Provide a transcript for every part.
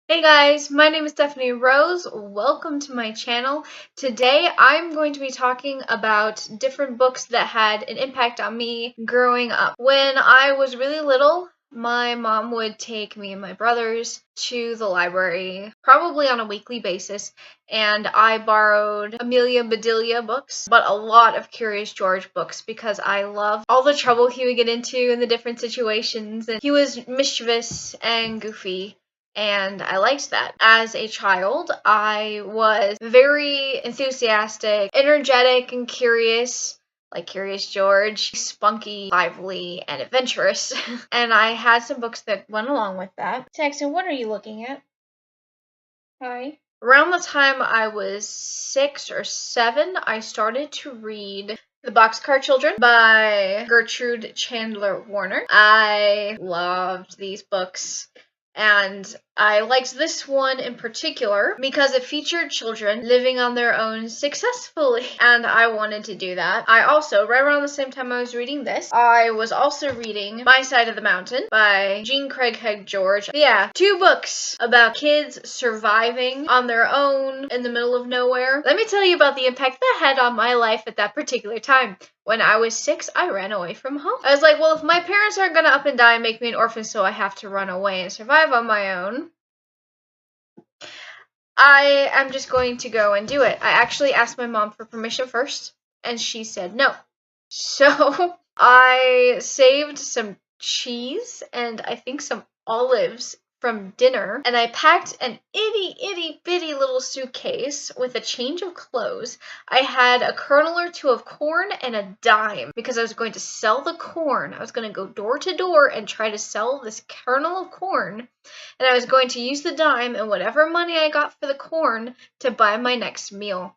Hey guys, my name is Stephanie Rose. Welcome to my channel. Today I'm going to be talking about different books that had an impact on me growing up. When I was really little, my mom would take me and my brothers to the library, probably on a weekly basis, and I borrowed Amelia Bedelia books, but a lot of Curious George books because I love all the trouble he would get into in the different situations, and he was mischievous and goofy. And I liked that. As a child, I was very enthusiastic, energetic, and curious, like Curious George, spunky, lively, and adventurous. And I had some books that went along with that. Saxon, what are you looking at? Hi. Around the time I was 6 or 7, I started to read The Boxcar Children by Gertrude Chandler Warner. I loved these books. And I liked this one in particular because it featured children living on their own successfully. And I wanted to do that. I also, right around the same time I was reading this, I was also reading My Side of the Mountain by Jean Craighead George. Yeah, 2 books about kids surviving on their own in the middle of nowhere. Let me tell you about the impact that had on my life at that particular time. When I was 6, I ran away from home. I was like, well, if my parents aren't gonna up and die and make me an orphan, so I have to run away and survive on my own, I am just going to go and do it. I actually asked my mom for permission first, and she said no. So I saved some cheese and I think some olives from dinner, and I packed an itty bitty little suitcase with a change of clothes. I had a kernel or 2 of corn and a dime because I was going to sell the corn. I was going to go door to door and try to sell this kernel of corn, and I was going to use the dime and whatever money I got for the corn to buy my next meal.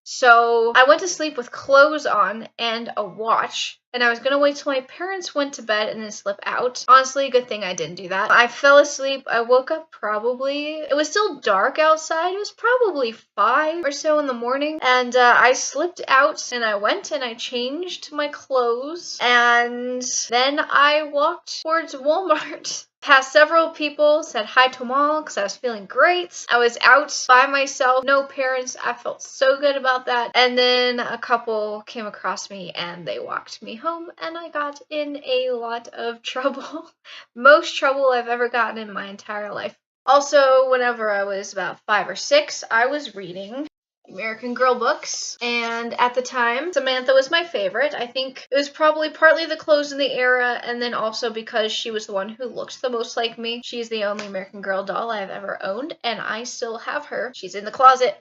So I went to sleep with clothes on and a watch, and I was going to wait till my parents went to bed and then slip out. Honestly, good thing I didn't do that. I fell asleep. I woke up it was still dark outside. It was probably 5 or so in the morning, and I slipped out and I went and I changed my clothes, and then I walked towards Walmart. Passed several people, said hi to them all because I was feeling great. I was out by myself, no parents. I felt so good about that. And then a couple came across me and they walked me home, and I got in a lot of trouble. Most trouble I've ever gotten in my entire life. Also, whenever I was about 5 or 6, I was reading American Girl books, and at the time Samantha was my favorite. I think it was probably partly the clothes in the era, and then also because she was the one who looked the most like me. She's the only American Girl doll I've ever owned, and I still have her. She's in the closet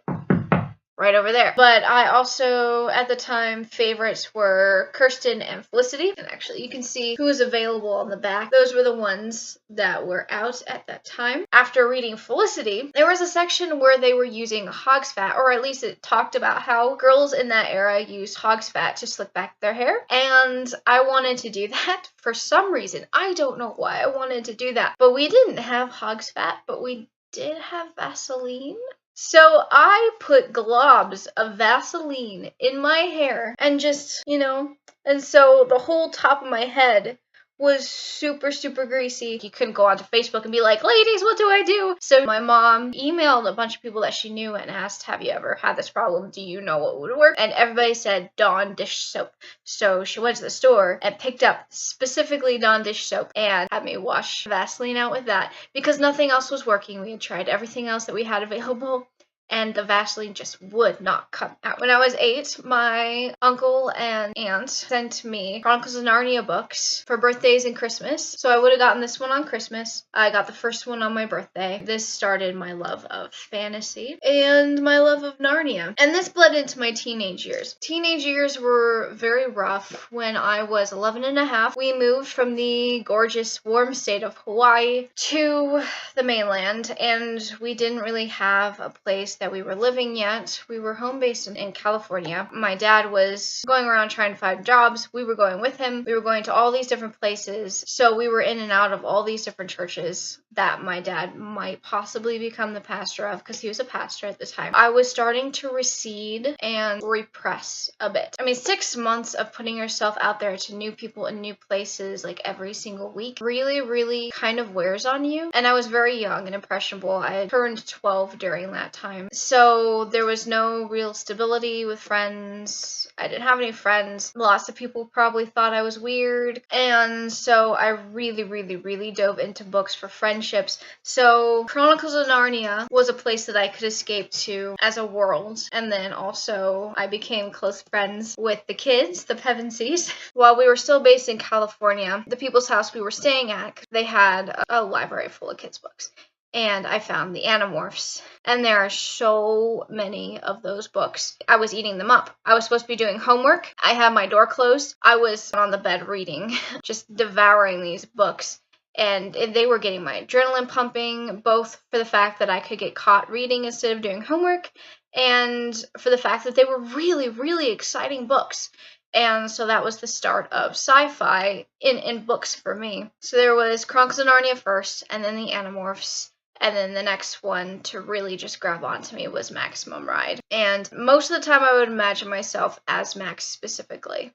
right over there. But I also, at the time, favorites were Kirsten and Felicity. And actually, you can see who was available on the back. Those were the ones that were out at that time. After reading Felicity, there was a section where they were using hog's fat, or at least it talked about how girls in that era used hog's fat to slick back their hair. And I wanted to do that for some reason. I don't know why I wanted to do that. But we didn't have hog's fat, but we did have Vaseline. So I put globs of Vaseline in my hair and just, and so the whole top of my head was super greasy. You couldn't go onto Facebook and be like, ladies, what do I do? So my mom emailed a bunch of people that she knew and asked, have you ever had this problem? Do you know what would work? And everybody said Dawn dish soap. So she went to the store and picked up specifically Dawn dish soap and had me wash Vaseline out with that because nothing else was working. We had tried everything else that we had available, and the Vaseline just would not come out. When I was 8, my uncle and aunt sent me Chronicles of Narnia books for birthdays and Christmas. So I would have gotten this one on Christmas. I got the first one on my birthday. This started my love of fantasy and my love of Narnia. And this bled into my teenage years. Teenage years were very rough. When I was 11 and a half, we moved from the gorgeous warm state of Hawaii to the mainland, and we didn't really have a place that we were living yet. We were home based in California. My dad was going around trying to find jobs. We were going with him. We were going to all these different places. So we were in and out of all these different churches that my dad might possibly become the pastor of, because he was a pastor at the time. I was starting to recede and repress a bit. I mean, 6 months of putting yourself out there to new people and new places like every single week really kind of wears on you. And I was very young and impressionable. I had turned 12 during that time. So there was no real stability with friends. I didn't have any friends. Lots of people probably thought I was weird. And so I really dove into books for friendships. So Chronicles of Narnia was a place that I could escape to as a world. And then also I became close friends with the kids, the Pevensies. While we were still based in California, the people's house we were staying at, they had a library full of kids' books. And I found the Animorphs. And there are so many of those books. I was eating them up. I was supposed to be doing homework. I had my door closed. I was on the bed reading, just devouring these books. And they were getting my adrenaline pumping, both for the fact that I could get caught reading instead of doing homework, and for the fact that they were really exciting books. And so that was the start of sci-fi in books for me. So there was Chronicles of Narnia first, and then the Animorphs. And then the next one to really just grab onto me was Maximum Ride. And most of the time I would imagine myself as Max specifically.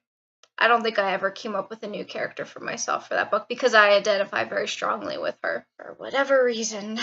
I don't think I ever came up with a new character for myself for that book because I identify very strongly with her for whatever reason.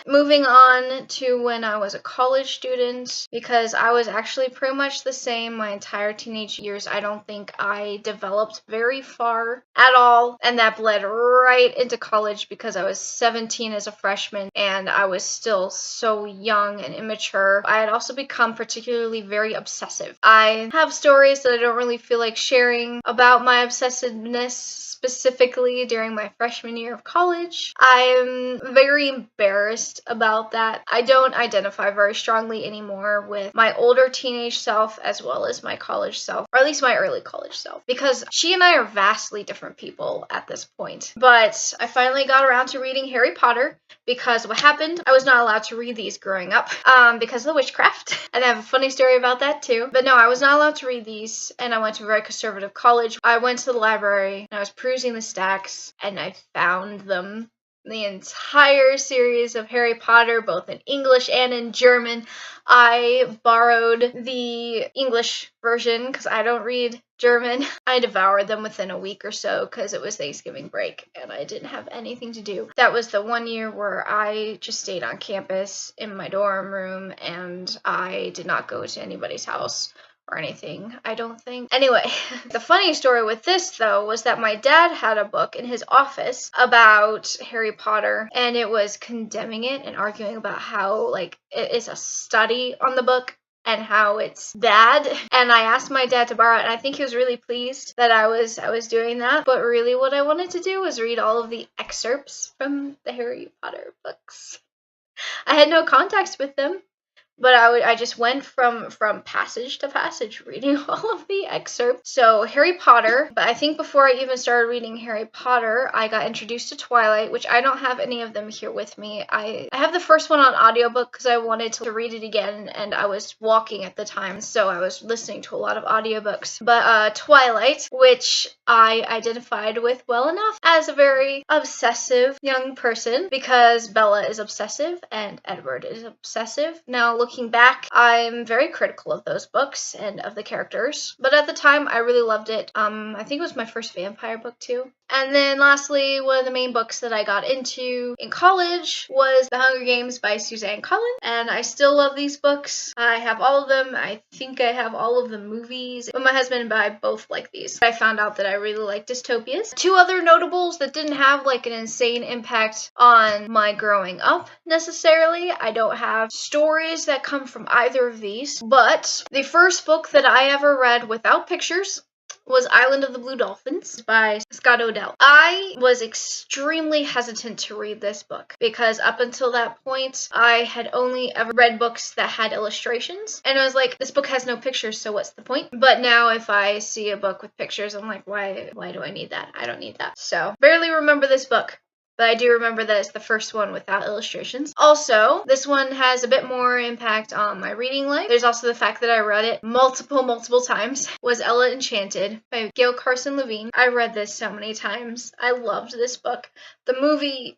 Moving on to when I was a college student, because I was actually pretty much the same my entire teenage years. I don't think I developed very far at all, and that bled right into college because I was 17 as a freshman and I was still so young and immature. I had also become particularly very obsessive. I have stories that I don't really feel like sharing about my obsessiveness specifically during my freshman year of college. I'm very embarrassed about that. I don't identify very strongly anymore with my older teenage self as well as my college self, or at least my early college self, because she and I are vastly different people at this point. But I finally got around to reading Harry Potter because what happened, I was not allowed to read these growing up because of the witchcraft. And I have a funny story about that too. But no, I was not allowed to read these, and I went to a very conservative college. I went to the library and I was perusing the stacks and I found them. The entire series of Harry Potter, both in English and in German. I borrowed the English version because I don't read German. I devoured them within a week or so because it was Thanksgiving break and I didn't have anything to do. That was the one year where I just stayed on campus in my dorm room and I did not go to anybody's house or anything, I don't think. Anyway, the funny story with this, though, was that my dad had a book in his office about Harry Potter, and it was condemning it and arguing about how, like, it is a study on the book and how it's bad. And I asked my dad to borrow it, and I think he was really pleased that I was doing that. But really what I wanted to do was read all of the excerpts from the Harry Potter books. I had no context with them. But I just went from passage to passage reading all of the excerpts. So Harry Potter, but I think before I even started reading Harry Potter, I got introduced to Twilight, which I don't have any of them here with me. I have the first one on audiobook because I wanted to read it again and I was walking at the time, so I was listening to a lot of audiobooks. But Twilight, which I identified with well enough as a very obsessive young person because Bella is obsessive and Edward is obsessive. Now, looking back, I'm very critical of those books and of the characters, but at the time I really loved it. I think it was my first vampire book too. And then lastly, one of the main books that I got into in college was The Hunger Games by Suzanne Collins, and I still love these books. I have all of them. I think I have all of the movies, but my husband and I both like these. I found out that I really like dystopias. Two other notables that didn't have like an insane impact on my growing up necessarily. I don't have stories that come from either of these, but the first book that I ever read without pictures was Island of the Blue Dolphins by Scott Odell. I was extremely hesitant to read this book because up until that point, I had only ever read books that had illustrations. And I was like, this book has no pictures, so what's the point? But now if I see a book with pictures, I'm like, why do I need that? I don't need that. So, barely remember this book. but I do remember that it's the first one without illustrations. Also, this one has a bit more impact on my reading life. There's also the fact that I read it multiple times. Was Ella Enchanted by Gail Carson Levine. I read this so many times. I loved this book. The movie,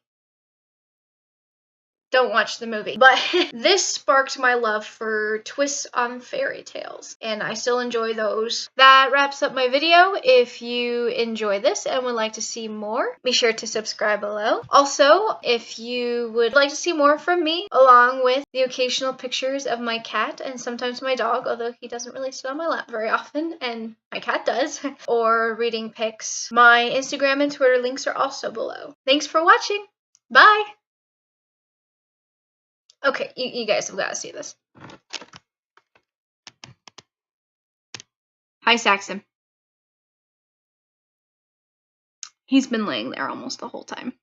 don't watch the movie. But this sparked my love for twists on fairy tales, and I still enjoy those. That wraps up my video. If you enjoy this and would like to see more, be sure to subscribe below. Also, if you would like to see more from me, along with the occasional pictures of my cat and sometimes my dog, although he doesn't really sit on my lap very often, and my cat does, or reading pics, my Instagram and Twitter links are also below. Thanks for watching. Bye! Okay, you guys have got to see this. Hi, Saxon. He's been laying there almost the whole time.